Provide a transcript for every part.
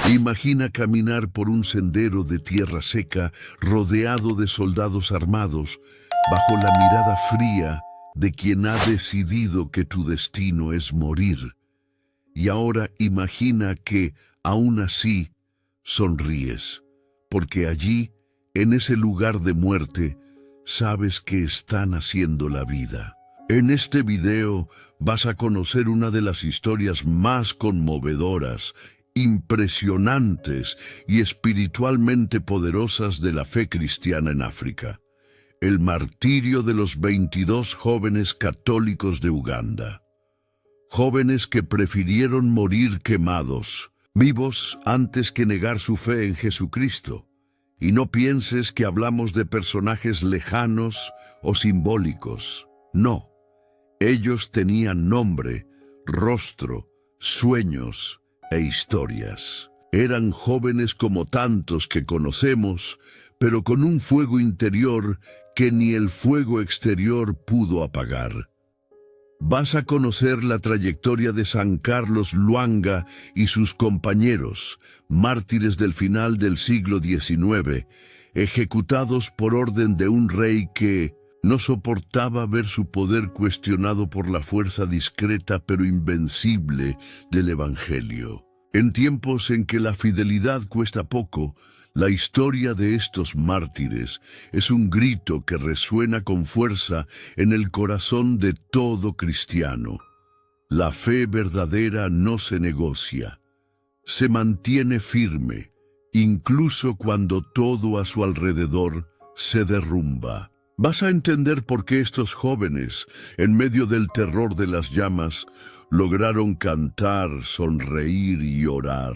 Imagina caminar por un sendero de tierra seca, rodeado de soldados armados, bajo la mirada fría de quien ha decidido que tu destino es morir. Y ahora imagina que, aún así, sonríes, porque allí, en ese lugar de muerte, sabes que están haciendo la vida. En este video vas a conocer una de las historias más conmovedoras, impresionantes y espiritualmente poderosas de la fe cristiana en África. El martirio de los 22 jóvenes católicos de Uganda. Jóvenes que prefirieron morir quemados, vivos antes que negar su fe en Jesucristo. Y no pienses que hablamos de personajes lejanos o simbólicos. No, ellos tenían nombre, rostro, sueños e historias. Eran jóvenes como tantos que conocemos, pero con un fuego interior que ni el fuego exterior pudo apagar. Vas a conocer la trayectoria de San Carlos Lwanga y sus compañeros, mártires del final del siglo XIX, ejecutados por orden de un rey que no soportaba ver su poder cuestionado por la fuerza discreta pero invencible del Evangelio. En tiempos en que la fidelidad cuesta poco, la historia de estos mártires es un grito que resuena con fuerza en el corazón de todo cristiano. La fe verdadera no se negocia, se mantiene firme, incluso cuando todo a su alrededor se derrumba. Vas a entender por qué estos jóvenes, en medio del terror de las llamas, lograron cantar, sonreír y orar.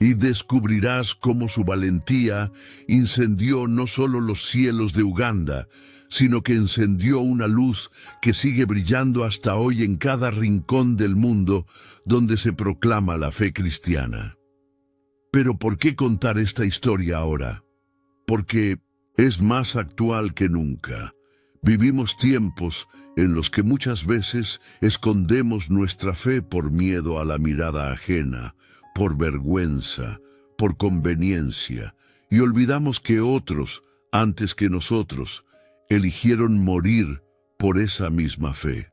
Y descubrirás cómo su valentía incendió no solo los cielos de Uganda, sino que encendió una luz que sigue brillando hasta hoy en cada rincón del mundo donde se proclama la fe cristiana. Pero ¿por qué contar esta historia ahora? Porque es más actual que nunca. Vivimos tiempos en los que muchas veces escondemos nuestra fe por miedo a la mirada ajena, por vergüenza, por conveniencia, y olvidamos que otros, antes que nosotros, eligieron morir por esa misma fe.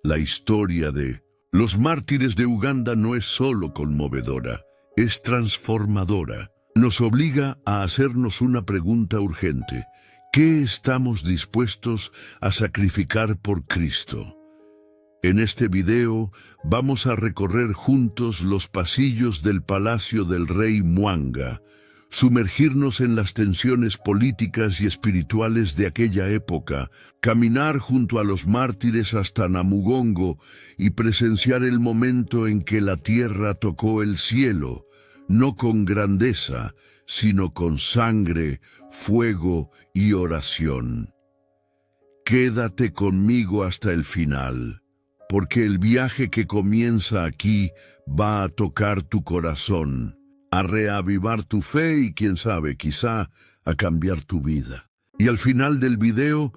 La historia de los mártires de Uganda no es solo conmovedora, es transformadora. Nos obliga a hacernos una pregunta urgente. ¿Qué estamos dispuestos a sacrificar por Cristo? En este video vamos a recorrer juntos los pasillos del palacio del rey Mwanga, sumergirnos en las tensiones políticas y espirituales de aquella época, caminar junto a los mártires hasta Namugongo y presenciar el momento en que la tierra tocó el cielo, no con grandeza, sino con sangre, fuego y oración. Quédate conmigo hasta el final, porque el viaje que comienza aquí va a tocar tu corazón, a reavivar tu fe y, quién sabe, quizá a cambiar tu vida. Y al final del video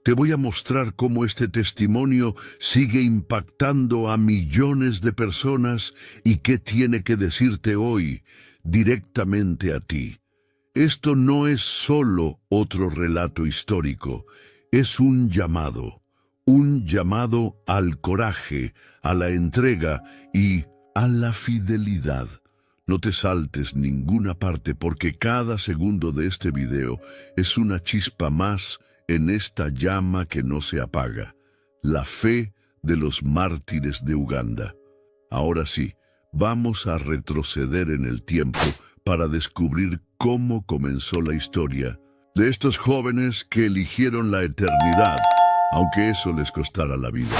te voy a mostrar cómo este testimonio sigue impactando a millones de personas y qué tiene que decirte hoy directamente a ti. Esto no es solo otro relato histórico, es un llamado al coraje, a la entrega y a la fidelidad. No te saltes ninguna parte porque cada segundo de este video es una chispa más en esta llama que no se apaga, la fe de los mártires de Uganda. Ahora sí, vamos a retroceder en el tiempo para descubrir cómo comenzó la historia de estos jóvenes que eligieron la eternidad, aunque eso les costara la vida.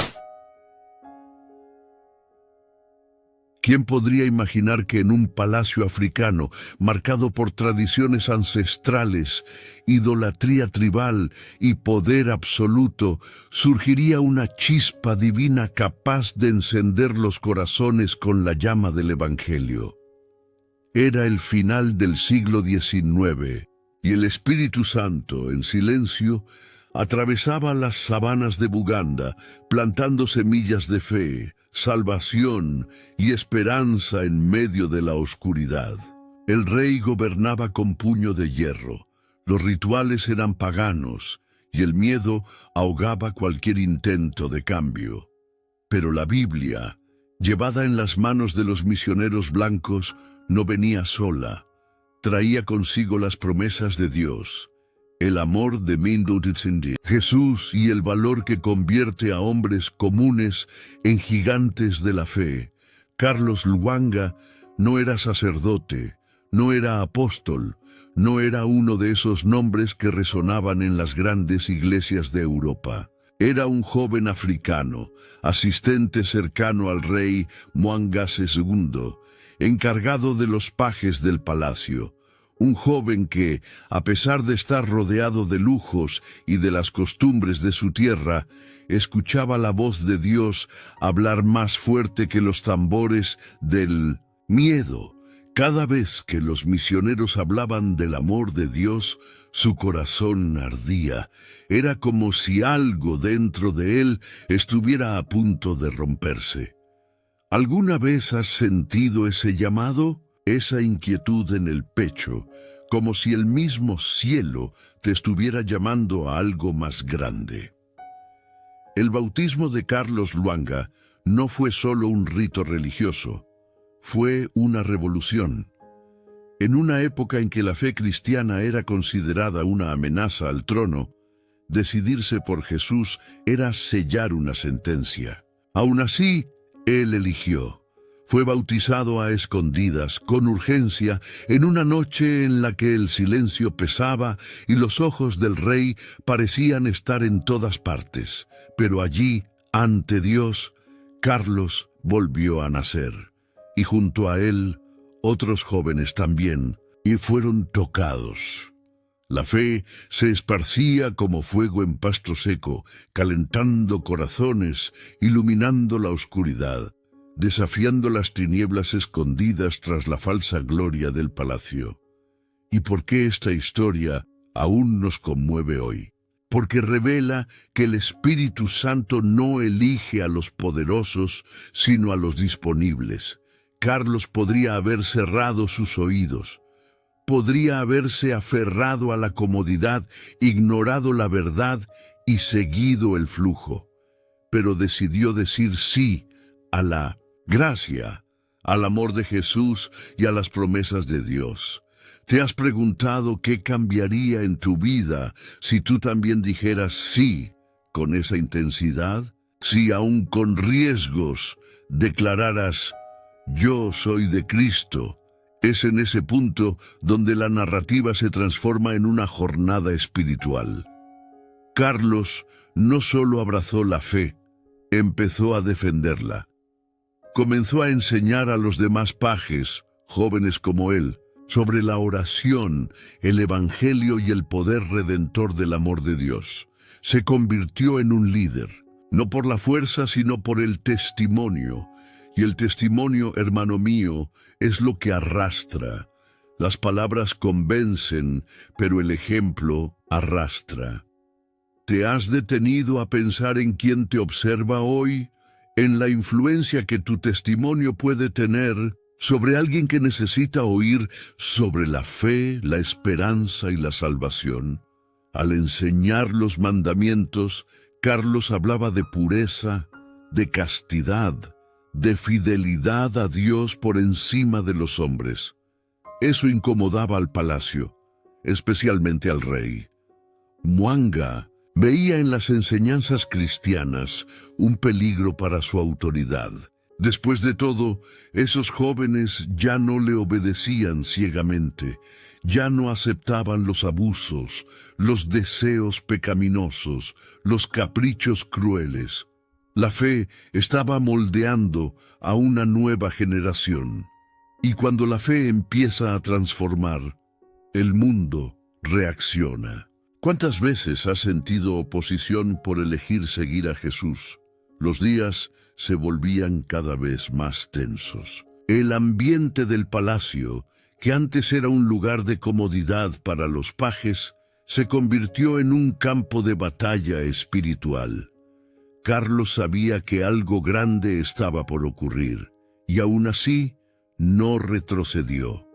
¿Quién podría imaginar que en un palacio africano, marcado por tradiciones ancestrales, idolatría tribal y poder absoluto, surgiría una chispa divina capaz de encender los corazones con la llama del Evangelio? Era el final del siglo XIX, y el Espíritu Santo, en silencio, atravesaba las sabanas de Buganda, plantando semillas de fe, salvación y esperanza en medio de la oscuridad. El rey gobernaba con puño de hierro, los rituales eran paganos y el miedo ahogaba cualquier intento de cambio. Pero la Biblia, llevada en las manos de los misioneros blancos, no venía sola. Traía consigo las promesas de Dios, el amor de Jesús y el valor que convierte a hombres comunes en gigantes de la fe. Carlos Lwanga no era sacerdote, no era apóstol, no era uno de esos nombres que resonaban en las grandes iglesias de Europa. Era un joven africano, asistente cercano al rey Mwanga II, encargado de los pajes del palacio. Un joven que, a pesar de estar rodeado de lujos y de las costumbres de su tierra, escuchaba la voz de Dios hablar más fuerte que los tambores del miedo. Cada vez que los misioneros hablaban del amor de Dios, su corazón ardía. Era como si algo dentro de él estuviera a punto de romperse. ¿Alguna vez has sentido ese llamado? Esa inquietud en el pecho, como si el mismo cielo te estuviera llamando a algo más grande. El bautismo de Carlos Lwanga no fue solo un rito religioso, fue una revolución. En una época en que la fe cristiana era considerada una amenaza al trono, decidirse por Jesús era sellar una sentencia. Aún así, él eligió. Fue bautizado a escondidas, con urgencia, en una noche en la que el silencio pesaba y los ojos del rey parecían estar en todas partes. Pero allí, ante Dios, Carlos volvió a nacer. Y junto a él, otros jóvenes también, y fueron tocados. La fe se esparcía como fuego en pasto seco, calentando corazones, iluminando la oscuridad, desafiando las tinieblas escondidas tras la falsa gloria del palacio. ¿Y por qué esta historia aún nos conmueve hoy? Porque revela que el Espíritu Santo no elige a los poderosos, sino a los disponibles. Carlos podría haber cerrado sus oídos, podría haberse aferrado a la comodidad, ignorado la verdad y seguido el flujo, pero decidió decir sí a la gracia, al amor de Jesús y a las promesas de Dios. ¿Te has preguntado qué cambiaría en tu vida si tú también dijeras sí con esa intensidad? Si aún con riesgos declararas yo soy de Cristo. Es en ese punto donde la narrativa se transforma en una jornada espiritual. Carlos no solo abrazó la fe, empezó a defenderla. Comenzó a enseñar a los demás pajes, jóvenes como él, sobre la oración, el evangelio y el poder redentor del amor de Dios. Se convirtió en un líder, no por la fuerza, sino por el testimonio. Y el testimonio, hermano mío, es lo que arrastra. Las palabras convencen, pero el ejemplo arrastra. ¿Te has detenido a pensar en quién te observa hoy? En la influencia que tu testimonio puede tener sobre alguien que necesita oír sobre la fe, la esperanza y la salvación. Al enseñar los mandamientos, Carlos hablaba de pureza, de castidad, de fidelidad a Dios por encima de los hombres. Eso incomodaba al palacio, especialmente al rey. Mwanga veía en las enseñanzas cristianas un peligro para su autoridad. Después de todo, esos jóvenes ya no le obedecían ciegamente, ya no aceptaban los abusos, los deseos pecaminosos, los caprichos crueles. La fe estaba moldeando a una nueva generación. Y cuando la fe empieza a transformar, el mundo reacciona. ¿Cuántas veces has sentido oposición por elegir seguir a Jesús? Los días se volvían cada vez más tensos. El ambiente del palacio, que antes era un lugar de comodidad para los pajes, se convirtió en un campo de batalla espiritual. Carlos sabía que algo grande estaba por ocurrir, y aún así no retrocedió.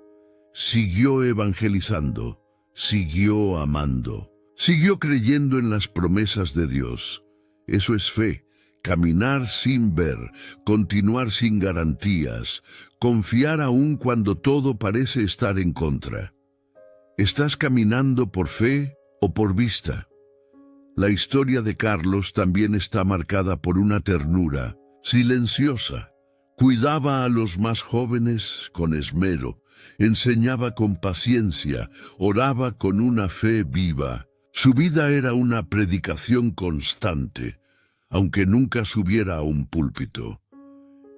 siguió evangelizando, siguió amando, siguió creyendo en las promesas de Dios. Eso es fe, caminar sin ver, continuar sin garantías, confiar aún cuando todo parece estar en contra. ¿Estás caminando por fe o por vista? La historia de Carlos también está marcada por una ternura silenciosa. Cuidaba a los más jóvenes con esmero, enseñaba con paciencia, oraba con una fe viva. Su vida era una predicación constante, aunque nunca subiera a un púlpito.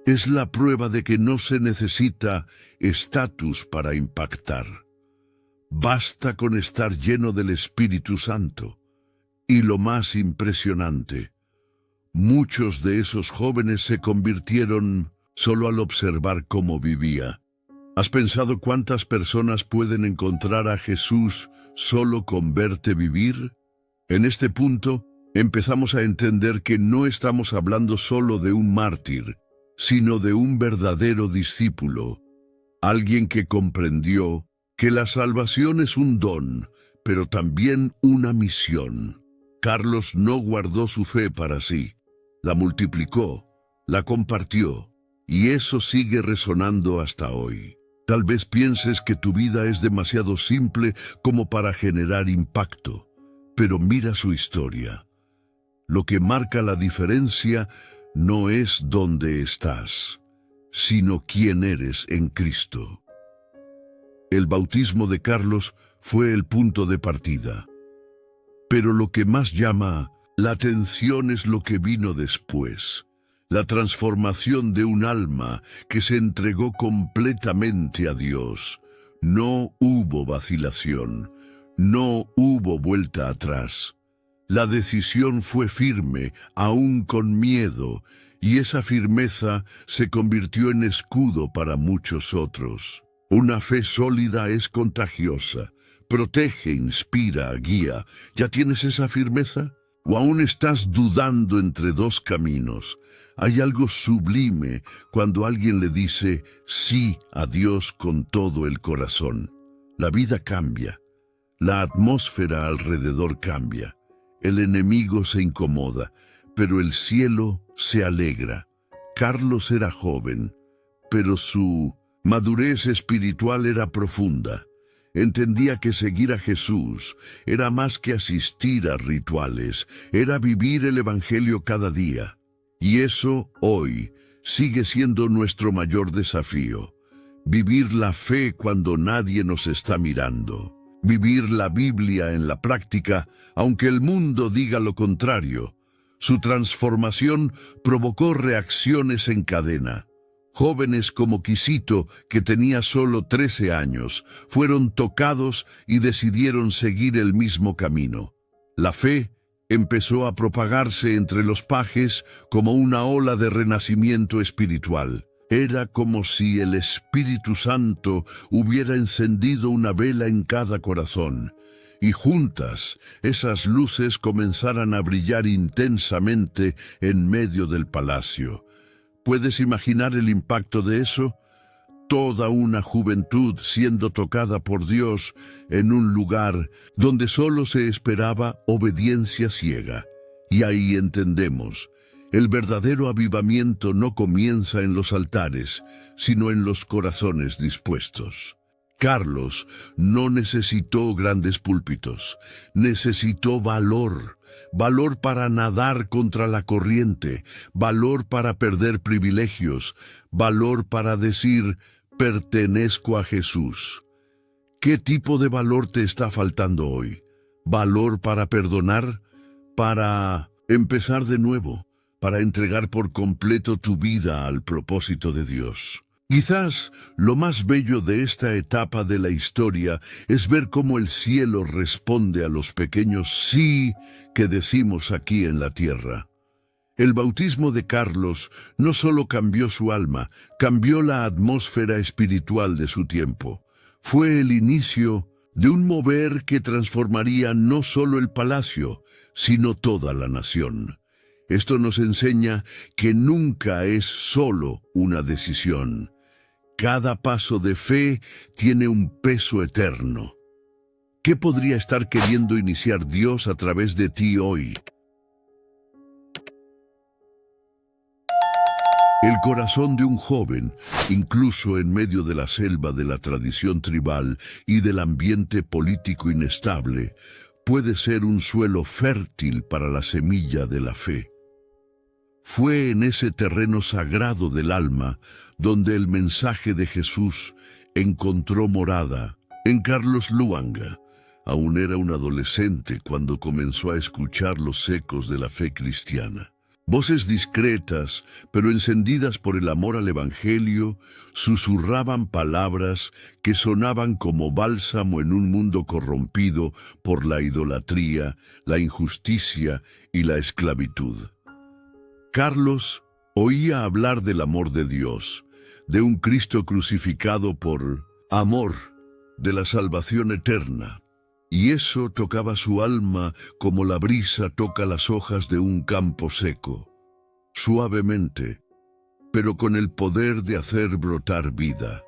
Es la prueba de que no se necesita estatus para impactar. Basta con estar lleno del Espíritu Santo. Y lo más impresionante, muchos de esos jóvenes se convirtieron solo al observar cómo vivía. ¿Has pensado cuántas personas pueden encontrar a Jesús solo con verte vivir? En este punto, empezamos a entender que no estamos hablando solo de un mártir, sino de un verdadero discípulo, alguien que comprendió que la salvación es un don, pero también una misión. Carlos no guardó su fe para sí, la multiplicó, la compartió, y eso sigue resonando hasta hoy. Tal vez pienses que tu vida es demasiado simple como para generar impacto, pero mira su historia. Lo que marca la diferencia no es dónde estás, sino quién eres en Cristo. El bautismo de Carlos fue el punto de partida. Pero lo que más llama la atención es lo que vino después. La transformación de un alma que se entregó completamente a Dios. No hubo vacilación, no hubo vuelta atrás. La decisión fue firme, aún con miedo, y esa firmeza se convirtió en escudo para muchos otros. Una fe sólida es contagiosa, protege, inspira, guía. ¿Ya tienes esa firmeza? ¿O aún estás dudando entre dos caminos? Hay algo sublime cuando alguien le dice sí a Dios con todo el corazón. La vida cambia, la atmósfera alrededor cambia, el enemigo se incomoda, pero el cielo se alegra. Carlos era joven, pero su madurez espiritual era profunda. Entendía que seguir a Jesús era más que asistir a rituales, era vivir el Evangelio cada día. Y eso, hoy, sigue siendo nuestro mayor desafío. Vivir la fe cuando nadie nos está mirando. Vivir la Biblia en la práctica, aunque el mundo diga lo contrario. Su transformación provocó reacciones en cadena. Jóvenes como Quisito, que tenía solo 13 años, fueron tocados y decidieron seguir el mismo camino. La fe empezó a propagarse entre los pajes como una ola de renacimiento espiritual. Era como si el Espíritu Santo hubiera encendido una vela en cada corazón, y juntas esas luces comenzaran a brillar intensamente en medio del palacio. ¿Puedes imaginar el impacto de eso? Toda una juventud siendo tocada por Dios en un lugar donde solo se esperaba obediencia ciega. Y ahí entendemos, el verdadero avivamiento no comienza en los altares, sino en los corazones dispuestos. Carlos no necesitó grandes púlpitos, necesitó valor. Valor para nadar contra la corriente, valor para perder privilegios, valor para decir, pertenezco a Jesús. ¿Qué tipo de valor te está faltando hoy? ¿Valor para perdonar? ¿Para empezar de nuevo? ¿Para entregar por completo tu vida al propósito de Dios? Quizás lo más bello de esta etapa de la historia es ver cómo el cielo responde a los pequeños sí que decimos aquí en la tierra. El bautismo de Carlos no solo cambió su alma, cambió la atmósfera espiritual de su tiempo. Fue el inicio de un mover que transformaría no solo el palacio, sino toda la nación. Esto nos enseña que nunca es solo una decisión, Cada paso de fe tiene un peso eterno. ¿Qué podría estar queriendo iniciar Dios a través de ti hoy? El corazón de un joven, incluso en medio de la selva de la tradición tribal y del ambiente político inestable, puede ser un suelo fértil para la semilla de la fe. Fue en ese terreno sagrado del alma donde el mensaje de Jesús encontró morada. En Carlos Luanga, aún era un adolescente cuando comenzó a escuchar los ecos de la fe cristiana. Voces discretas, pero encendidas por el amor al Evangelio, susurraban palabras que sonaban como bálsamo en un mundo corrompido por la idolatría, la injusticia y la esclavitud. Carlos oía hablar del amor de Dios, de un Cristo crucificado por amor, de la salvación eterna. Y eso tocaba su alma como la brisa toca las hojas de un campo seco, suavemente, pero con el poder de hacer brotar vida.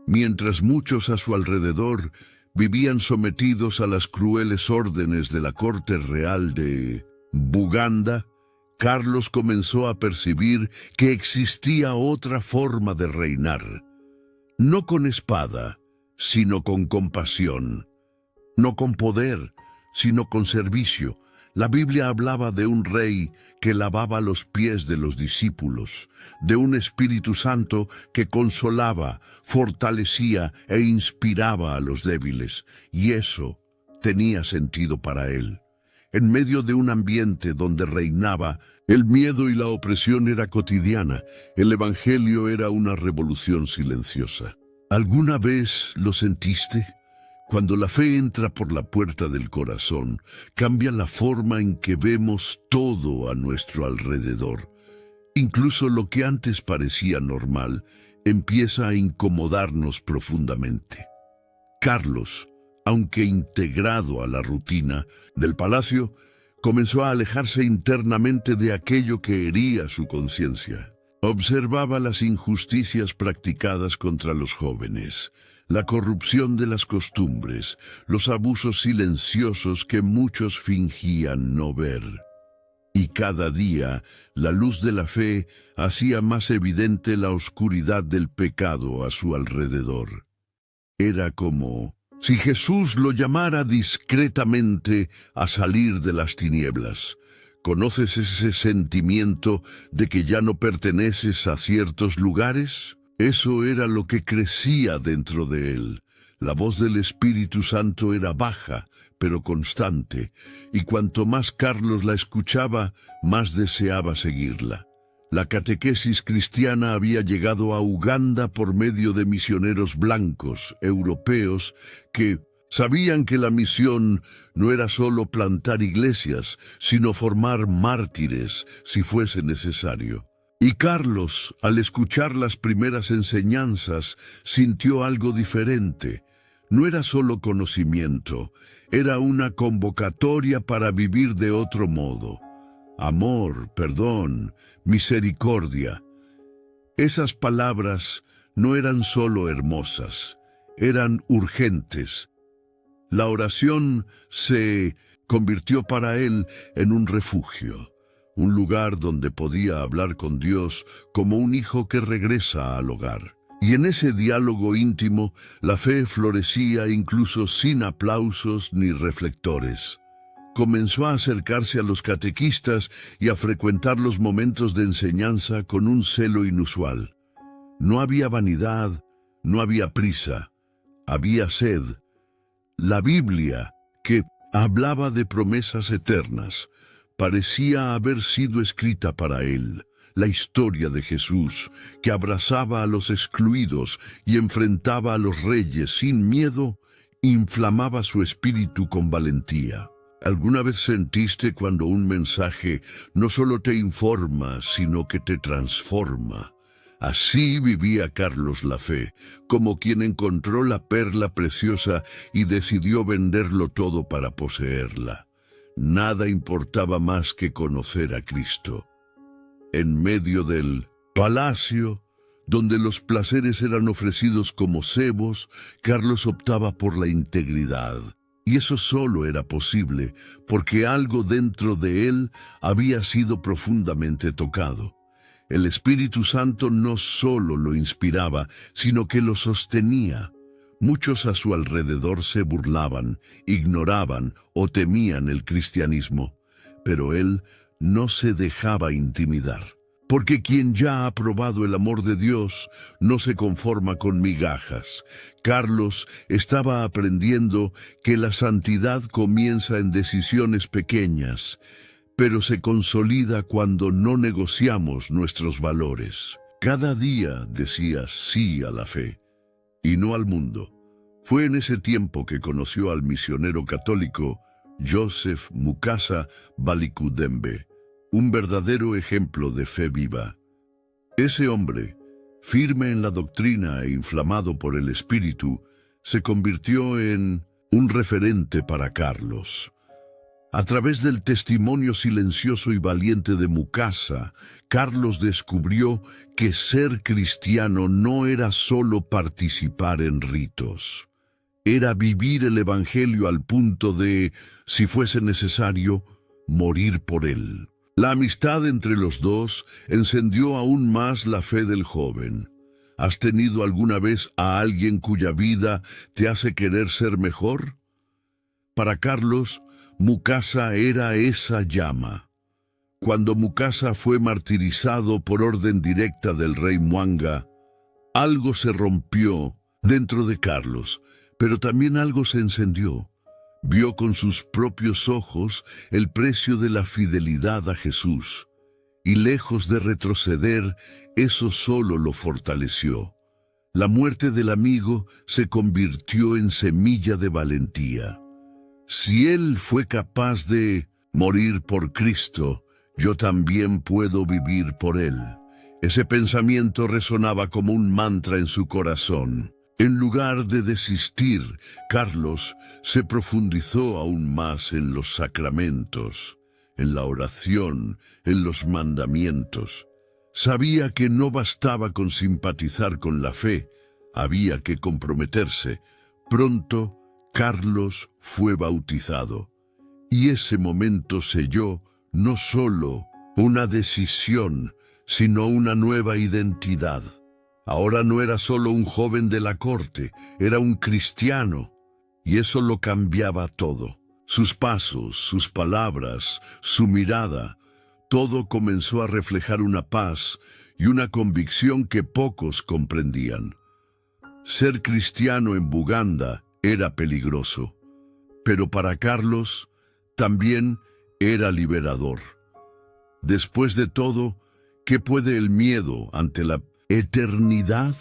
Mientras muchos a su alrededor vivían sometidos a las crueles órdenes de la corte real de Buganda, Carlos comenzó a percibir que existía otra forma de reinar, no con espada, sino con compasión. No con poder, sino con servicio. La Biblia hablaba de un rey que lavaba los pies de los discípulos, de un Espíritu Santo que consolaba, fortalecía e inspiraba a los débiles, y eso tenía sentido para él. En medio de un ambiente donde reinaba el miedo y la opresión era cotidiana, el Evangelio era una revolución silenciosa. ¿Alguna vez lo sentiste? Cuando la fe entra por la puerta del corazón, cambia la forma en que vemos todo a nuestro alrededor. Incluso lo que antes parecía normal empieza a incomodarnos profundamente. Carlos, aunque integrado a la rutina del palacio, comenzó a alejarse internamente de aquello que hería su conciencia. Observaba las injusticias practicadas contra los jóvenes, la corrupción de las costumbres, los abusos silenciosos que muchos fingían no ver. Y cada día, la luz de la fe hacía más evidente la oscuridad del pecado a su alrededor. Era como si Jesús lo llamara discretamente a salir de las tinieblas. ¿Conoces ese sentimiento de que ya no perteneces a ciertos lugares? Eso era lo que crecía dentro de él. La voz del Espíritu Santo era baja, pero constante, y cuanto más Carlos la escuchaba, más deseaba seguirla. La catequesis cristiana había llegado a Uganda por medio de misioneros blancos, europeos, que sabían que la misión no era solo plantar iglesias, sino formar mártires si fuese necesario. Y Carlos, al escuchar las primeras enseñanzas, sintió algo diferente. No era solo conocimiento, era una convocatoria para vivir de otro modo. Amor, perdón, misericordia. Esas palabras no eran solo hermosas, eran urgentes. La oración se convirtió para él en un refugio. Un lugar donde podía hablar con Dios como un hijo que regresa al hogar. Y en ese diálogo íntimo, la fe florecía incluso sin aplausos ni reflectores. Comenzó a acercarse a los catequistas y a frecuentar los momentos de enseñanza con un celo inusual. No había vanidad, no había prisa, había sed. La Biblia, que hablaba de promesas eternas, parecía haber sido escrita para él. La historia de Jesús, que abrazaba a los excluidos y enfrentaba a los reyes sin miedo, inflamaba su espíritu con valentía. ¿Alguna vez sentiste cuando un mensaje no solo te informa, sino que te transforma? Así vivía Carlos la fe, como quien encontró la perla preciosa y decidió venderlo todo para poseerla. Nada importaba más que conocer a Cristo. En medio del palacio, donde los placeres eran ofrecidos como cebos, Carlos optaba por la integridad. Y eso solo era posible porque algo dentro de él había sido profundamente tocado. El Espíritu Santo no solo lo inspiraba, sino que lo sostenía. Muchos a su alrededor se burlaban, ignoraban o temían el cristianismo, pero él no se dejaba intimidar. Porque quien ya ha probado el amor de Dios no se conforma con migajas. Carlos estaba aprendiendo que la santidad comienza en decisiones pequeñas, pero se consolida cuando no negociamos nuestros valores. Cada día decía sí a la fe y no al mundo. Fue en ese tiempo que conoció al misionero católico Joseph Mukasa Balikudembe, un verdadero ejemplo de fe viva. Ese hombre, firme en la doctrina e inflamado por el Espíritu, se convirtió en un referente para Carlos. A través del testimonio silencioso y valiente de Mukasa, Carlos descubrió que ser cristiano no era solo participar en ritos. Era vivir el Evangelio al punto de, si fuese necesario, morir por él. La amistad entre los dos encendió aún más la fe del joven. ¿Has tenido alguna vez a alguien cuya vida te hace querer ser mejor? Para Carlos, Mukasa era esa llama. Cuando Mukasa fue martirizado por orden directa del rey Mwanga, algo se rompió dentro de Carlos, pero también algo se encendió. Vio con sus propios ojos el precio de la fidelidad a Jesús, y lejos de retroceder, eso solo lo fortaleció. La muerte del amigo se convirtió en semilla de valentía. Si él fue capaz de morir por Cristo, yo también puedo vivir por él. Ese pensamiento resonaba como un mantra en su corazón. En lugar de desistir, Carlos se profundizó aún más en los sacramentos, en la oración, en los mandamientos. Sabía que no bastaba con simpatizar con la fe, había que comprometerse. Pronto, Carlos fue bautizado, y ese momento selló no solo una decisión, sino una nueva identidad. Ahora no era solo un joven de la corte, era un cristiano, y eso lo cambiaba todo. Sus pasos, sus palabras, su mirada, todo comenzó a reflejar una paz y una convicción que pocos comprendían. Ser cristiano en Buganda era peligroso, pero para Carlos también era liberador. Después de todo, ¿qué puede el miedo ante la eternidad?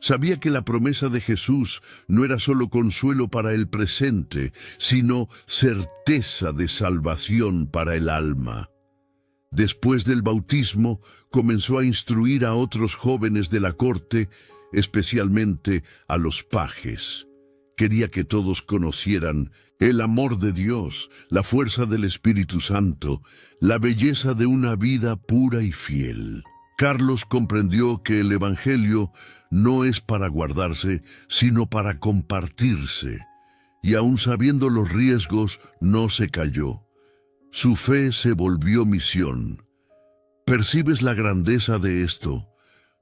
Sabía que la promesa de Jesús no era solo consuelo para el presente, sino certeza de salvación para el alma. Después del bautismo, comenzó a instruir a otros jóvenes de la corte, especialmente a los pajes. Quería que todos conocieran el amor de Dios, la fuerza del Espíritu Santo, la belleza de una vida pura y fiel. Carlos comprendió que el Evangelio no es para guardarse, sino para compartirse. Y aun sabiendo los riesgos, no se cayó. Su fe se volvió misión. ¿Percibes la grandeza de esto?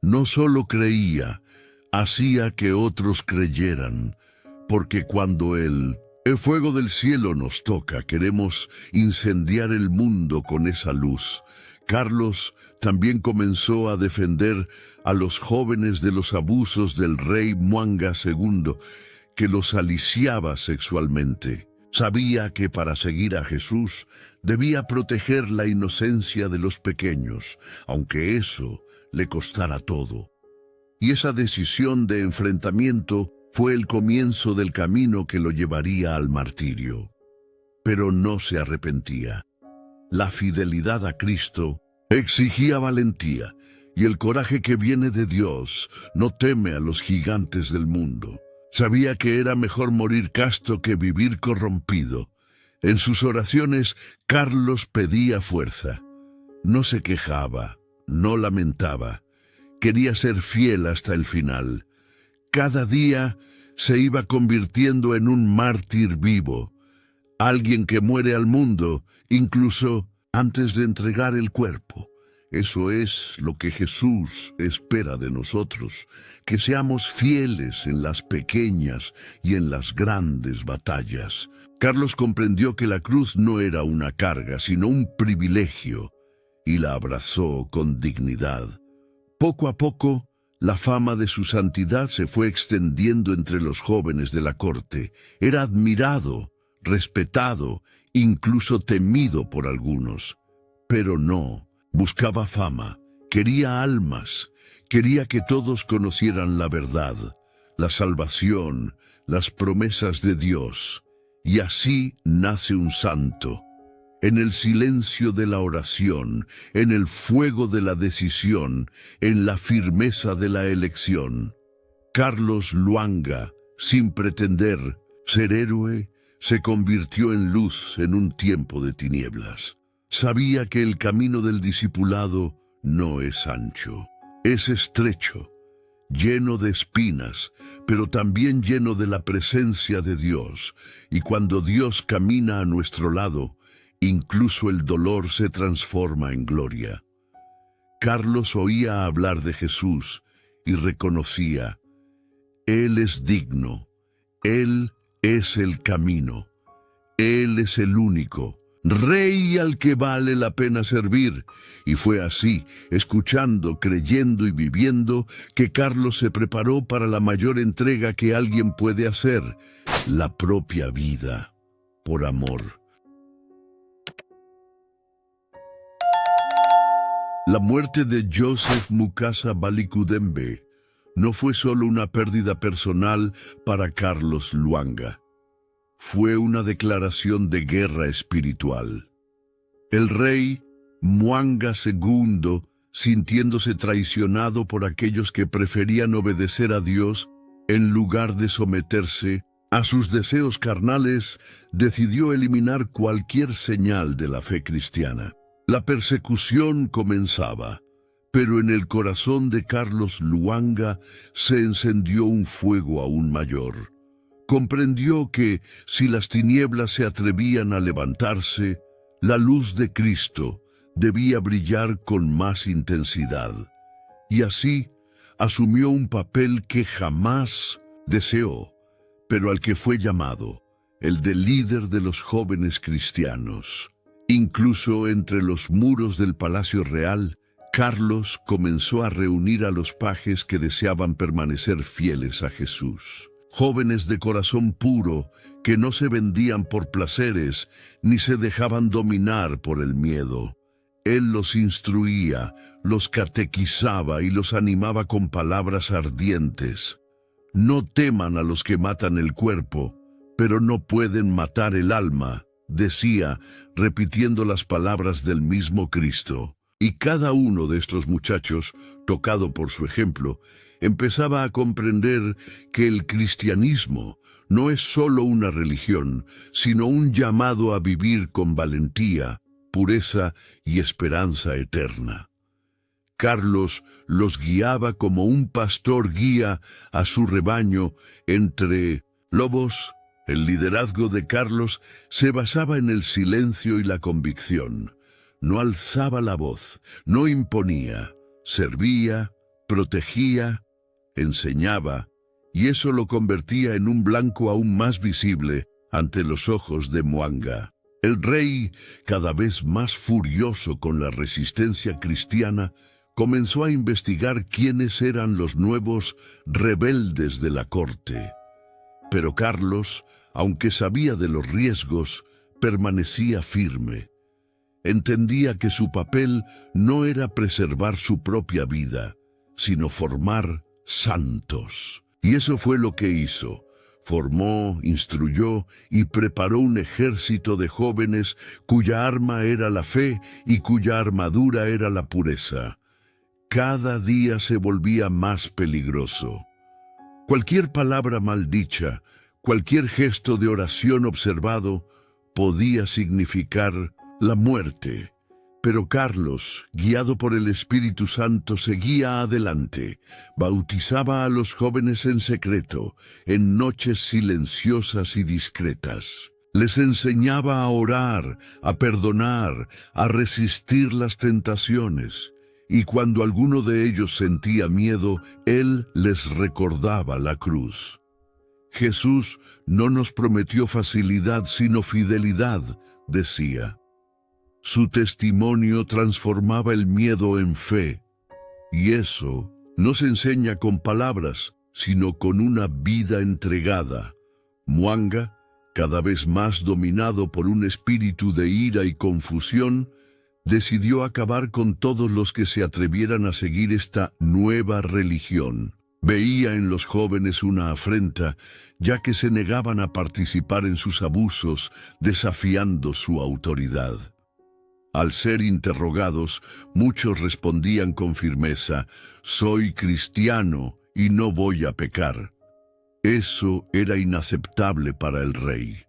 No solo creía, hacía que otros creyeran. Porque cuando el fuego del cielo nos toca, queremos incendiar el mundo con esa luz. Carlos también comenzó a defender a los jóvenes de los abusos del rey Mwanga II, que los aliciaba sexualmente. Sabía que para seguir a Jesús debía proteger la inocencia de los pequeños, aunque eso le costara todo. Y esa decisión de enfrentamiento fue el comienzo del camino que lo llevaría al martirio. Pero no se arrepentía. La fidelidad a Cristo exigía valentía, y el coraje que viene de Dios no teme a los gigantes del mundo. Sabía que era mejor morir casto que vivir corrompido. En sus oraciones, Carlos pedía fuerza. No se quejaba, no lamentaba. quería ser fiel hasta el final. Cada día se iba convirtiendo en un mártir vivo, alguien que muere al mundo, incluso antes de entregar el cuerpo. Eso es lo que Jesús espera de nosotros, que seamos fieles en las pequeñas y en las grandes batallas. Carlos comprendió que la cruz no era una carga, sino un privilegio, y la abrazó con dignidad. Poco a poco, la fama de su santidad se fue extendiendo entre los jóvenes de la corte. Era admirado, respetado, incluso temido por algunos. Pero no buscaba fama, quería almas, quería que todos conocieran la verdad, la salvación, las promesas de Dios. Y así nace un santo. En el silencio de la oración, en el fuego de la decisión, en la firmeza de la elección. Carlos Luanga, sin pretender ser héroe, se convirtió en luz en un tiempo de tinieblas. Sabía que el camino del discipulado no es ancho, es estrecho, lleno de espinas, pero también lleno de la presencia de Dios. Y cuando Dios camina a nuestro lado, incluso el dolor se transforma en gloria. Carlos oía hablar de Jesús y reconocía: Él es digno, Él es el camino, Él es el único, Rey al que vale la pena servir. Y fue así, escuchando, creyendo y viviendo, que Carlos se preparó para la mayor entrega que alguien puede hacer: la propia vida, por amor. La muerte de Joseph Mukasa Balikudembe no fue solo una pérdida personal para Carlos Luanga. Fue una declaración de guerra espiritual. El rey Mwanga II, sintiéndose traicionado por aquellos que preferían obedecer a Dios en lugar de someterse a sus deseos carnales, decidió eliminar cualquier señal de la fe cristiana. La persecución comenzaba, pero en el corazón de Carlos Luanga se encendió un fuego aún mayor. Comprendió que, si las tinieblas se atrevían a levantarse, la luz de Cristo debía brillar con más intensidad. Y así asumió un papel que jamás deseó, pero al que fue llamado: el de líder de los jóvenes cristianos. Incluso entre los muros del Palacio Real, Carlos comenzó a reunir a los pajes que deseaban permanecer fieles a Jesús. Jóvenes de corazón puro, que no se vendían por placeres, ni se dejaban dominar por el miedo. Él los instruía, los catequizaba y los animaba con palabras ardientes. No teman a los que matan el cuerpo, pero no pueden matar el alma, decía, repitiendo las palabras del mismo Cristo. Y cada uno de estos muchachos, tocado por su ejemplo, empezaba a comprender que el cristianismo no es solo una religión, sino un llamado a vivir con valentía, pureza y esperanza eterna. Carlos los guiaba como un pastor guía a su rebaño entre lobos. El liderazgo de Carlos se basaba en el silencio y la convicción. No alzaba la voz, no imponía, servía, protegía, enseñaba, y eso lo convertía en un blanco aún más visible ante los ojos de Mwanga. El rey, cada vez más furioso con la resistencia cristiana, comenzó a investigar quiénes eran los nuevos rebeldes de la corte. Pero Carlos, aunque sabía de los riesgos, permanecía firme. Entendía que su papel no era preservar su propia vida, sino formar santos. Y eso fue lo que hizo. Formó, instruyó y preparó un ejército de jóvenes cuya arma era la fe y cuya armadura era la pureza. Cada día se volvía más peligroso. Cualquier palabra maldicha, cualquier gesto de oración observado, podía significar la muerte. Pero Carlos, guiado por el Espíritu Santo, seguía adelante, bautizaba a los jóvenes en secreto, en noches silenciosas y discretas. Les enseñaba a orar, a perdonar, a resistir las tentaciones. Y cuando alguno de ellos sentía miedo, él les recordaba la cruz. Jesús no nos prometió facilidad, sino fidelidad, decía. Su testimonio transformaba el miedo en fe, y eso no se enseña con palabras, sino con una vida entregada. Mwanga, cada vez más dominado por un espíritu de ira y confusión, decidió acabar con todos los que se atrevieran a seguir esta nueva religión. Veía en los jóvenes una afrenta, ya que se negaban a participar en sus abusos, desafiando su autoridad. Al ser interrogados, muchos respondían con firmeza: «Soy cristiano y no voy a pecar». Eso era inaceptable para el rey.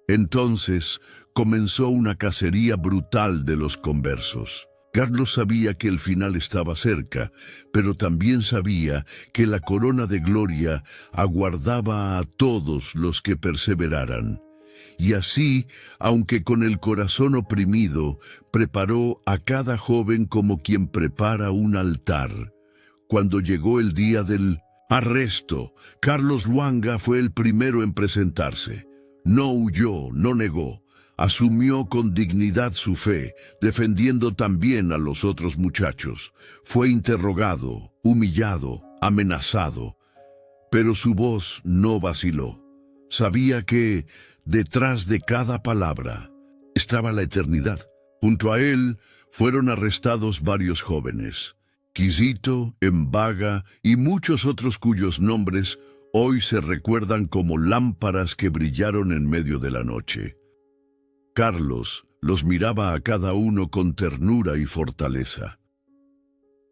Entonces comenzó una cacería brutal de los conversos. Carlos sabía que el final estaba cerca, pero también sabía que la corona de gloria aguardaba a todos los que perseveraran. Y así, aunque con el corazón oprimido, preparó a cada joven como quien prepara un altar. Cuando llegó el día del arresto, Carlos Lwanga fue el primero en presentarse. No huyó, no negó. Asumió con dignidad su fe, defendiendo también a los otros muchachos. Fue interrogado, humillado, amenazado. Pero su voz no vaciló. Sabía que detrás de cada palabra estaba la eternidad. Junto a él fueron arrestados varios jóvenes, Quisito, Mbaga y muchos otros cuyos nombres hoy se recuerdan como lámparas que brillaron en medio de la noche. Carlos los miraba a cada uno con ternura y fortaleza.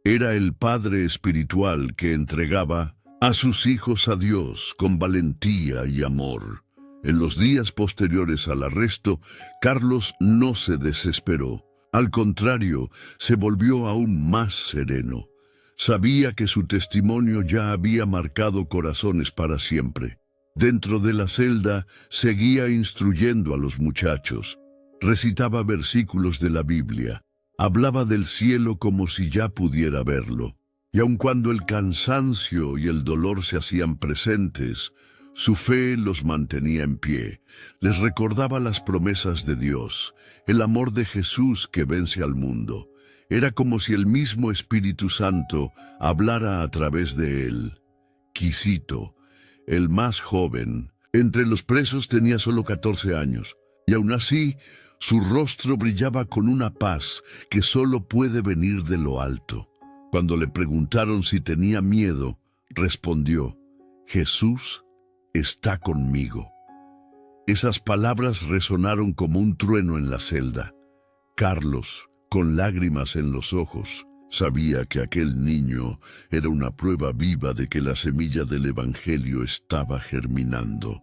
Era el padre espiritual que entregaba a sus hijos a Dios con valentía y amor. En los días posteriores al arresto, Carlos no se desesperó. Al contrario, se volvió aún más sereno. Sabía que su testimonio ya había marcado corazones para siempre. Dentro de la celda, seguía instruyendo a los muchachos. Recitaba versículos de la Biblia. Hablaba del cielo como si ya pudiera verlo. Y aun cuando el cansancio y el dolor se hacían presentes, su fe los mantenía en pie. Les recordaba las promesas de Dios, el amor de Jesús que vence al mundo. Era como si el mismo Espíritu Santo hablara a través de él. Quisito, el más joven, entre los presos tenía solo 14 años, y aún así su rostro brillaba con una paz que solo puede venir de lo alto. Cuando le preguntaron si tenía miedo, respondió: «Jesús está conmigo». Esas palabras resonaron como un trueno en la celda. Carlos, con lágrimas en los ojos, sabía que aquel niño era una prueba viva de que la semilla del Evangelio estaba germinando.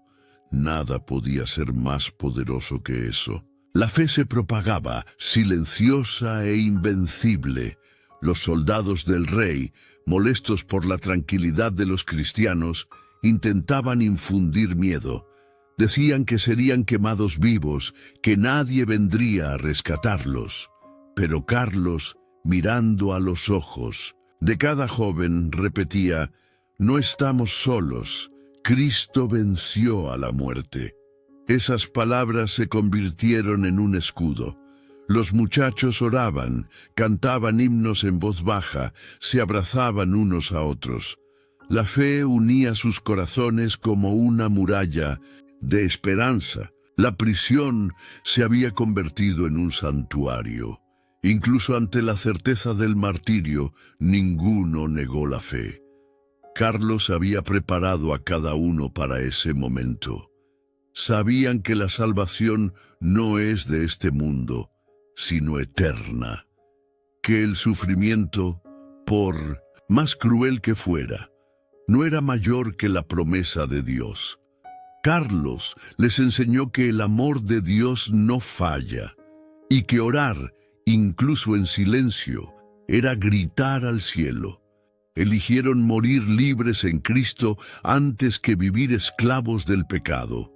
Nada podía ser más poderoso que eso. La fe se propagaba, silenciosa e invencible. Los soldados del rey, molestos por la tranquilidad de los cristianos, intentaban infundir miedo. Decían que serían quemados vivos, que nadie vendría a rescatarlos. Pero Carlos, mirando a los ojos de cada joven, repetía: «No estamos solos, Cristo venció a la muerte». Esas palabras se convirtieron en un escudo. Los muchachos oraban, cantaban himnos en voz baja, se abrazaban unos a otros. La fe unía sus corazones como una muralla de esperanza. La prisión se había convertido en un santuario. Incluso ante la certeza del martirio, ninguno negó la fe. Carlos había preparado a cada uno para ese momento. Sabían que la salvación no es de este mundo, sino eterna. Que el sufrimiento, por más cruel que fuera, no era mayor que la promesa de Dios. Carlos les enseñó que el amor de Dios no falla, y que orar incluso en silencio, era gritar al cielo. Eligieron morir libres en Cristo antes que vivir esclavos del pecado.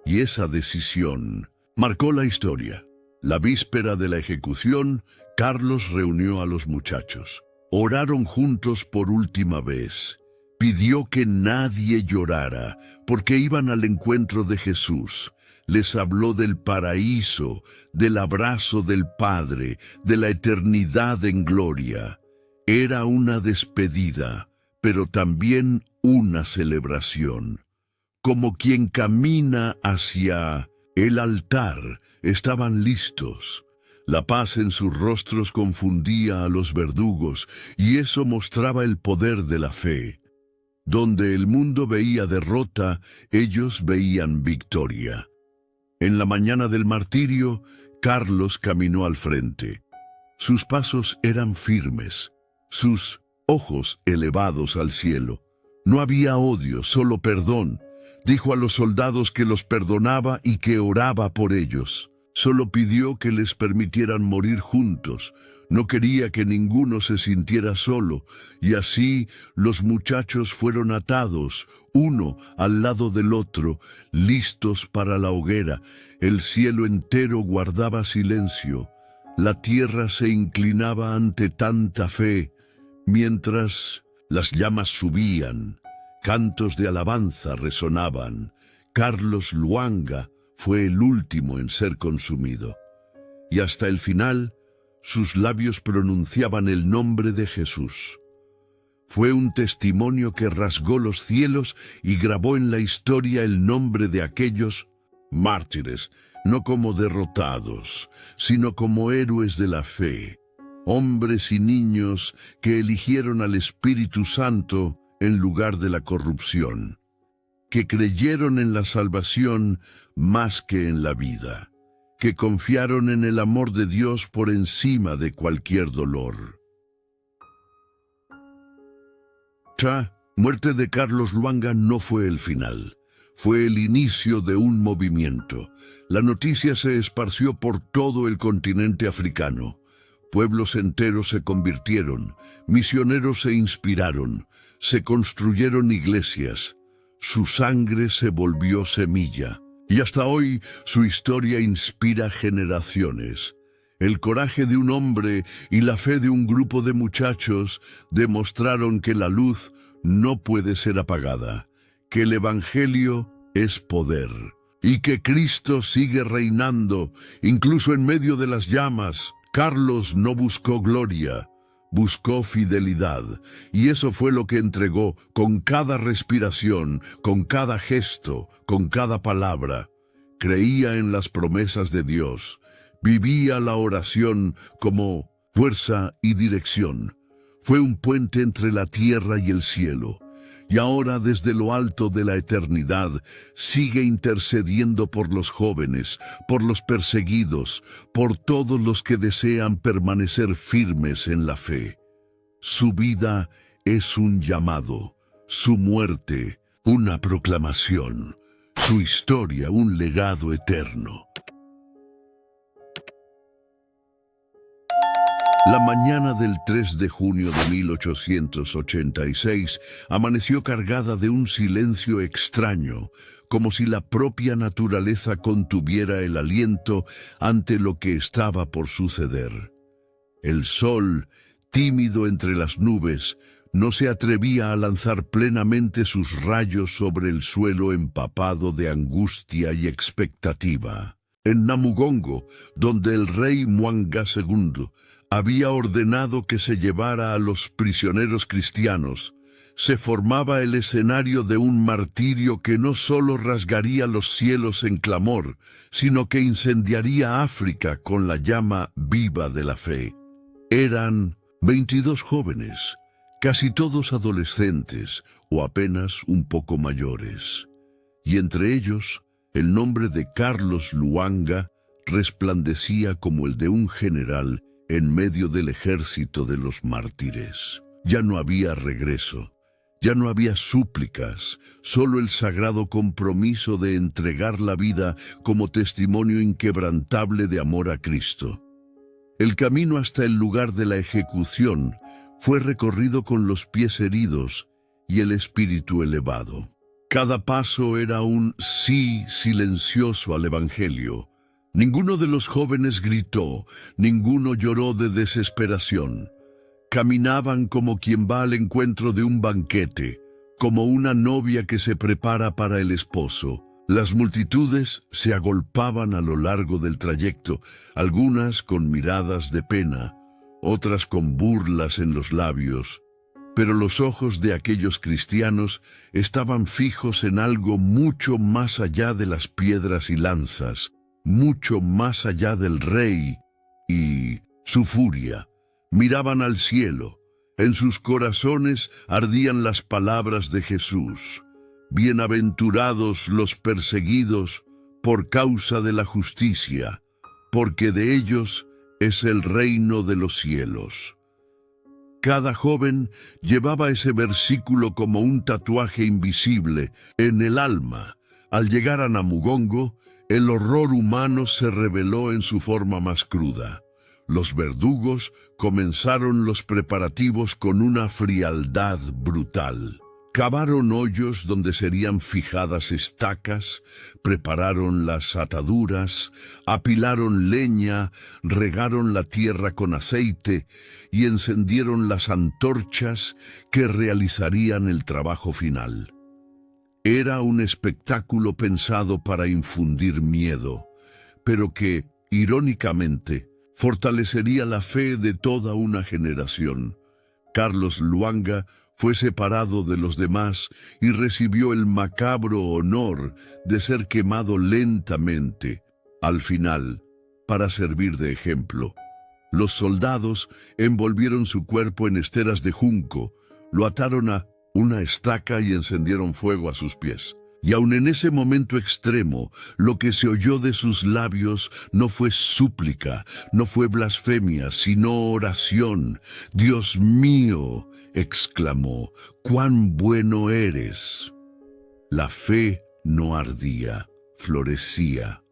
Y esa decisión marcó la historia. La víspera de la ejecución, Carlos reunió a los muchachos. Oraron juntos por última vez. Pidió que nadie llorara, porque iban al encuentro de Jesús. Les habló del paraíso, del abrazo del Padre, de la eternidad en gloria. Era una despedida, pero también una celebración. Como quien camina hacia el altar, estaban listos. La paz en sus rostros confundía a los verdugos, y eso mostraba el poder de la fe. Donde el mundo veía derrota, ellos veían victoria. En la mañana del martirio, Carlos caminó al frente. Sus pasos eran firmes, sus ojos elevados al cielo. No había odio, solo perdón. Dijo a los soldados que los perdonaba y que oraba por ellos. Solo pidió que les permitieran morir juntos. No quería que ninguno se sintiera solo, y así los muchachos fueron atados, uno al lado del otro, listos para la hoguera. El cielo entero guardaba silencio. La tierra se inclinaba ante tanta fe, mientras las llamas subían. Cantos de alabanza resonaban. Carlos Luanga fue el último en ser consumido. Y hasta el final, sus labios pronunciaban el nombre de Jesús. Fue un testimonio que rasgó los cielos y grabó en la historia el nombre de aquellos mártires, no como derrotados, sino como héroes de la fe. Hombres y niños que eligieron al Espíritu Santo en lugar de la corrupción, que creyeron en la salvación más que en la vida, que confiaron en el amor de Dios por encima de cualquier dolor. La muerte de Carlos Luanga no fue el final, fue el inicio de un movimiento. La noticia se esparció por todo el continente africano. Pueblos enteros se convirtieron, misioneros se inspiraron, se construyeron iglesias. Su sangre se volvió semilla, y hasta hoy su historia inspira generaciones. El coraje de un hombre y la fe de un grupo de muchachos demostraron que la luz no puede ser apagada, que el Evangelio es poder, y que Cristo sigue reinando, incluso en medio de las llamas. Carlos no buscó gloria, buscó fidelidad, y eso fue lo que entregó con cada respiración, con cada gesto, con cada palabra. Creía en las promesas de Dios, vivía la oración como fuerza y dirección. Fue un puente entre la tierra y el cielo, y ahora desde lo alto de la eternidad sigue intercediendo por los jóvenes, por los perseguidos, por todos los que desean permanecer firmes en la fe. Su vida es un llamado, su muerte una proclamación, su historia un legado eterno. La mañana del 3 de junio de 1886 amaneció cargada de un silencio extraño, como si la propia naturaleza contuviera el aliento ante lo que estaba por suceder. El sol, tímido entre las nubes, no se atrevía a lanzar plenamente sus rayos sobre el suelo empapado de angustia y expectativa. En Namugongo, donde el rey Mwanga II había ordenado que se llevara a los prisioneros cristianos, se formaba el escenario de un martirio que no solo rasgaría los cielos en clamor, sino que incendiaría África con la llama viva de la fe. Eran 22 jóvenes, casi todos adolescentes o apenas un poco mayores, y entre ellos el nombre de Carlos Luanga resplandecía como el de un general en medio del ejército de los mártires. Ya no había regreso, ya no había súplicas, solo el sagrado compromiso de entregar la vida como testimonio inquebrantable de amor a Cristo. El camino hasta el lugar de la ejecución fue recorrido con los pies heridos y el espíritu elevado. Cada paso era un sí silencioso al Evangelio. Ninguno de los jóvenes gritó, ninguno lloró de desesperación. Caminaban como quien va al encuentro de un banquete, como una novia que se prepara para el esposo. Las multitudes se agolpaban a lo largo del trayecto, algunas con miradas de pena, otras con burlas en los labios. Pero los ojos de aquellos cristianos estaban fijos en algo mucho más allá de las piedras y lanzas, mucho más allá del rey y su furia. Miraban al cielo. En sus corazones ardían las palabras de Jesús. Bienaventurados los perseguidos por causa de la justicia, porque de ellos es el reino de los cielos. Cada joven llevaba ese versículo como un tatuaje invisible en el alma. Al llegar a Namugongo, el horror humano se reveló en su forma más cruda. Los verdugos comenzaron los preparativos con una frialdad brutal. Cavaron hoyos donde serían fijadas estacas, prepararon las ataduras, apilaron leña, regaron la tierra con aceite y encendieron las antorchas que realizarían el trabajo final. Era un espectáculo pensado para infundir miedo, pero que, irónicamente, fortalecería la fe de toda una generación. Carlos Lwanga fue separado de los demás y recibió el macabro honor de ser quemado lentamente. Al final, para servir de ejemplo, los soldados envolvieron su cuerpo en esteras de junco, lo ataron a una estaca y encendieron fuego a sus pies. Y aun en ese momento extremo, lo que se oyó de sus labios no fue súplica, no fue blasfemia, sino oración. «Dios mío», exclamó, «cuán bueno eres». La fe no ardía, florecía.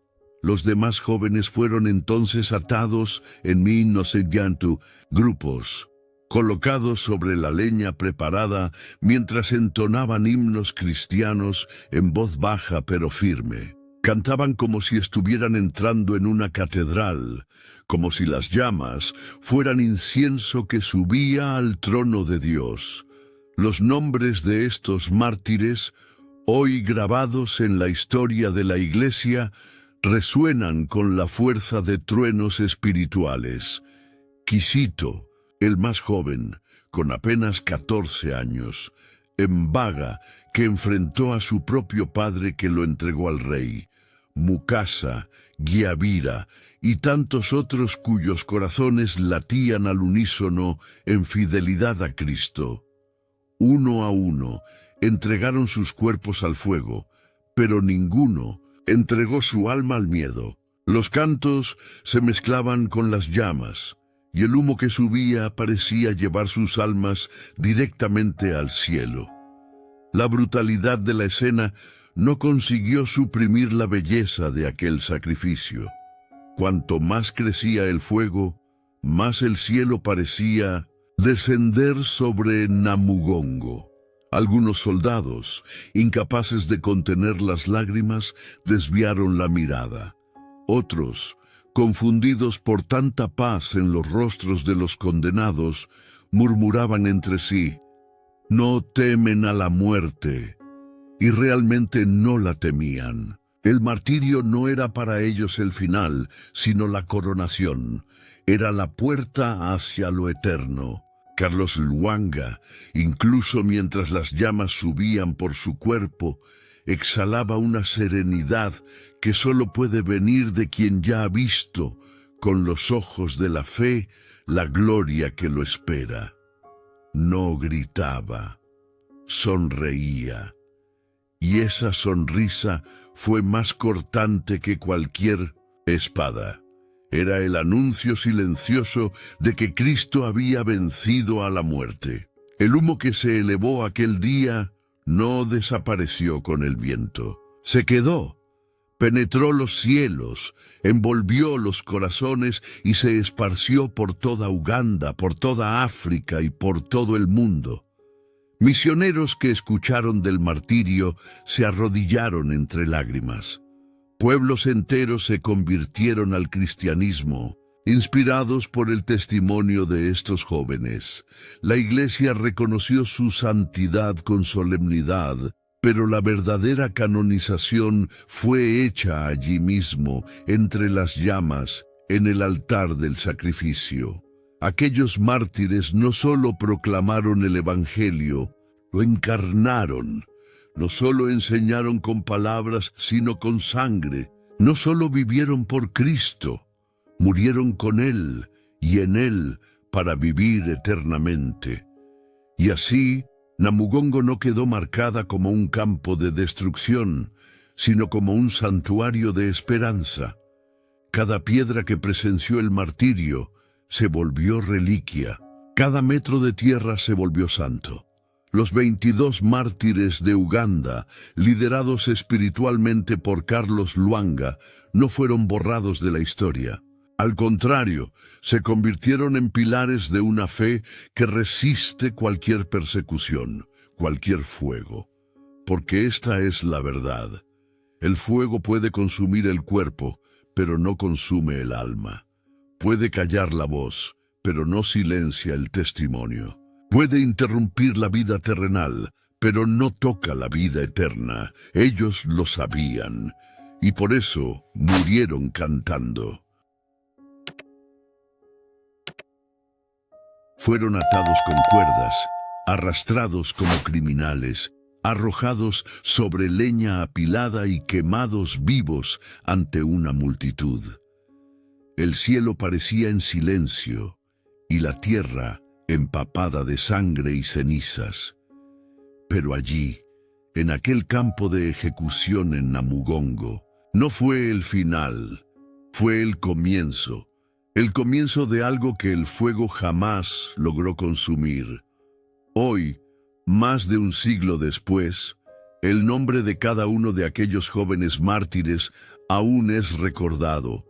Los demás jóvenes fueron entonces atados en Nosegyantu, grupos, colocados sobre la leña preparada mientras entonaban himnos cristianos en voz baja pero firme. Cantaban como si estuvieran entrando en una catedral, como si las llamas fueran incienso que subía al trono de Dios. Los nombres de estos mártires, hoy grabados en la historia de la Iglesia, resuenan con la fuerza de truenos espirituales. Quisito, el más joven, con apenas 14 años, Mbaga, que enfrentó a su propio padre que lo entregó al rey, Mukasa, Guiabira y tantos otros cuyos corazones latían al unísono en fidelidad a Cristo. Uno a uno entregaron sus cuerpos al fuego, pero ninguno entregó su alma al miedo. Los cantos se mezclaban con las llamas, y el humo que subía parecía llevar sus almas directamente al cielo. La brutalidad de la escena no consiguió suprimir la belleza de aquel sacrificio. Cuanto más crecía el fuego, más el cielo parecía descender sobre Namugongo. Algunos soldados, incapaces de contener las lágrimas, desviaron la mirada. Otros, confundidos por tanta paz en los rostros de los condenados, murmuraban entre sí, «No temen a la muerte», y realmente no la temían. El martirio no era para ellos el final, sino la coronación. Era la puerta hacia lo eterno. Carlos Lwanga, incluso mientras las llamas subían por su cuerpo, exhalaba una serenidad que solo puede venir de quien ya ha visto, con los ojos de la fe, la gloria que lo espera. No gritaba, sonreía, y esa sonrisa fue más cortante que cualquier espada. Era el anuncio silencioso de que Cristo había vencido a la muerte. El humo que se elevó aquel día no desapareció con el viento. Se quedó, penetró los cielos, envolvió los corazones y se esparció por toda Uganda, por toda África y por todo el mundo. Misioneros que escucharon del martirio se arrodillaron entre lágrimas. Pueblos enteros se convirtieron al cristianismo, inspirados por el testimonio de estos jóvenes. La Iglesia reconoció su santidad con solemnidad, pero la verdadera canonización fue hecha allí mismo, entre las llamas, en el altar del sacrificio. Aquellos mártires no solo proclamaron el Evangelio, lo encarnaron. No solo enseñaron con palabras, sino con sangre. No solo vivieron por Cristo, murieron con Él y en Él para vivir eternamente. Y así, Namugongo no quedó marcada como un campo de destrucción, sino como un santuario de esperanza. Cada piedra que presenció el martirio se volvió reliquia. Cada metro de tierra se volvió santo. Los 22 mártires de Uganda, liderados espiritualmente por Carlos Lwanga, no fueron borrados de la historia. Al contrario, se convirtieron en pilares de una fe que resiste cualquier persecución, cualquier fuego. Porque esta es la verdad. El fuego puede consumir el cuerpo, pero no consume el alma. Puede callar la voz, pero no silencia el testimonio. Puede interrumpir la vida terrenal, pero no toca la vida eterna. Ellos lo sabían, y por eso murieron cantando. Fueron atados con cuerdas, arrastrados como criminales, arrojados sobre leña apilada y quemados vivos ante una multitud. El cielo parecía en silencio, y la tierra empapada de sangre y cenizas. Pero allí, en aquel campo de ejecución en Namugongo, no fue el final, fue el comienzo de algo que el fuego jamás logró consumir. Hoy, más de un siglo después, el nombre de cada uno de aquellos jóvenes mártires aún es recordado,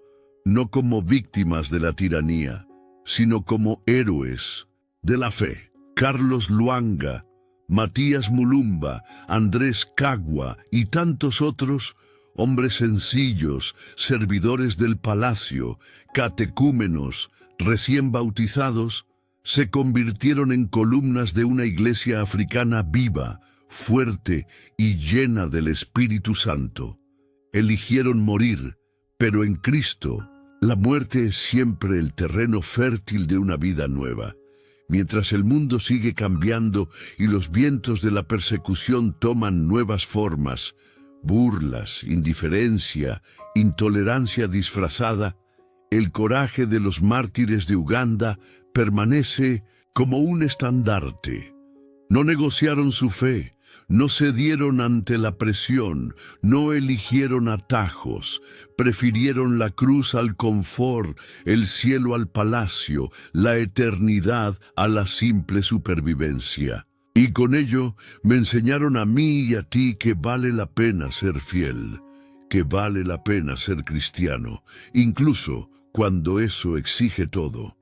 no como víctimas de la tiranía, sino como héroes de la fe. Carlos Lwanga, Matías Mulumba, Andrés Kagwa y tantos otros, hombres sencillos, servidores del palacio, catecúmenos, recién bautizados, se convirtieron en columnas de una iglesia africana viva, fuerte y llena del Espíritu Santo. Eligieron morir, pero en Cristo, la muerte es siempre el terreno fértil de una vida nueva. Mientras el mundo sigue cambiando y los vientos de la persecución toman nuevas formas, burlas, indiferencia, intolerancia disfrazada, el coraje de los mártires de Uganda permanece como un estandarte. No negociaron su fe, no cedieron ante la presión, no eligieron atajos, prefirieron la cruz al confort, el cielo al palacio, la eternidad a la simple supervivencia. Y con ello me enseñaron a mí y a ti que vale la pena ser fiel, que vale la pena ser cristiano, incluso cuando eso exige todo.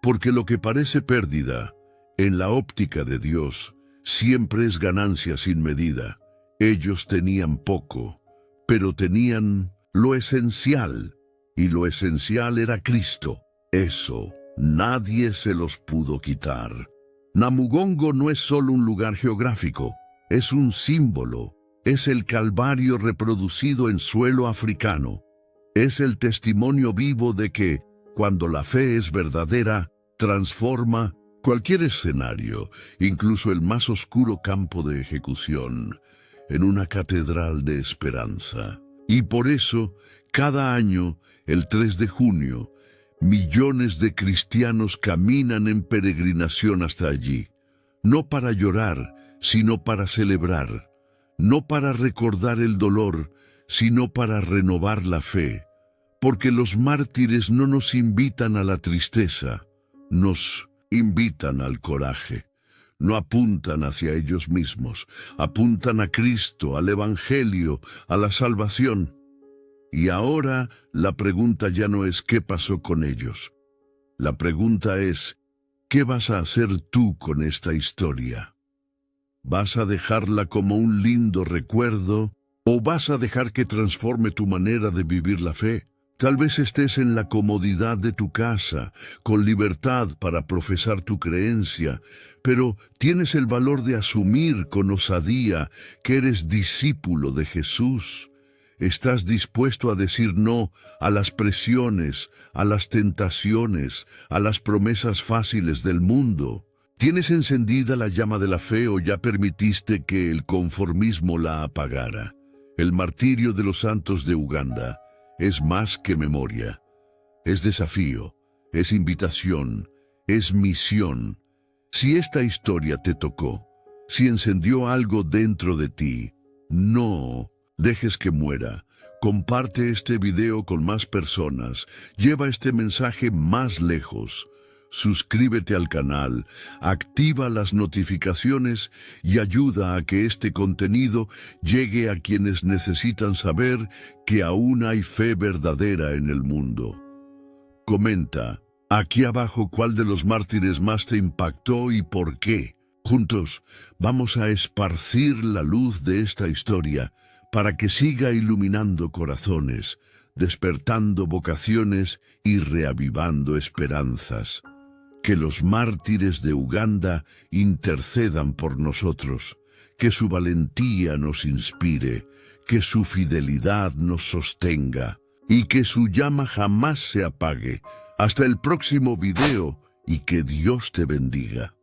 Porque lo que parece pérdida, en la óptica de Dios, siempre es ganancia sin medida. Ellos tenían poco, pero tenían lo esencial, y lo esencial era Cristo. Eso nadie se los pudo quitar. Namugongo no es solo un lugar geográfico, es un símbolo, es el Calvario reproducido en suelo africano. Es el testimonio vivo de que, cuando la fe es verdadera, transforma cualquier escenario, incluso el más oscuro campo de ejecución, en una catedral de esperanza. Y por eso, cada año, el 3 de junio, millones de cristianos caminan en peregrinación hasta allí, no para llorar, sino para celebrar, no para recordar el dolor, sino para renovar la fe, porque los mártires no nos invitan a la tristeza, nos invitan al coraje. No apuntan hacia ellos mismos, apuntan a Cristo, al Evangelio, a la salvación. Y ahora la pregunta ya no es qué pasó con ellos. La pregunta es, ¿qué vas a hacer tú con esta historia? ¿Vas a dejarla como un lindo recuerdo o vas a dejar que transforme tu manera de vivir la fe? Tal vez estés en la comodidad de tu casa, con libertad para profesar tu creencia, pero tienes el valor de asumir con osadía que eres discípulo de Jesús. ¿Estás dispuesto a decir no a las presiones, a las tentaciones, a las promesas fáciles del mundo? ¿Tienes encendida la llama de la fe o ya permitiste que el conformismo la apagara? El martirio de los santos de Uganda es más que memoria. Es desafío, es invitación, es misión. Si esta historia te tocó, si encendió algo dentro de ti, no dejes que muera. Comparte este video con más personas. Lleva este mensaje más lejos. Suscríbete al canal, activa las notificaciones y ayuda a que este contenido llegue a quienes necesitan saber que aún hay fe verdadera en el mundo. Comenta aquí abajo cuál de los mártires más te impactó y por qué. Juntos vamos a esparcir la luz de esta historia para que siga iluminando corazones, despertando vocaciones y reavivando esperanzas. Que los mártires de Uganda intercedan por nosotros, que su valentía nos inspire, que su fidelidad nos sostenga y que su llama jamás se apague. Hasta el próximo video y que Dios te bendiga.